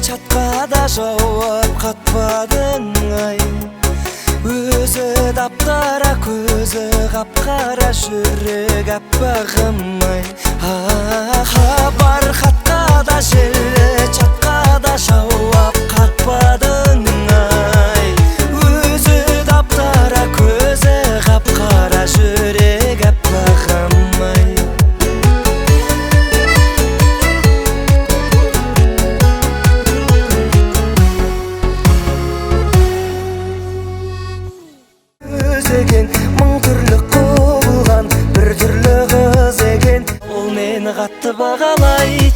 чатқа да жауап қатпадың ай. Өзі даптара көзі қап-қара жүрек аппағым ай. Хабар хатқа да желі чатқа да жауап қатпадың ай. Өзі даптара көзі қап-қара жүрек аппағым ай. Мың түрлі құбылған бір түрлі қыз екен, ол мені қатты бағалай.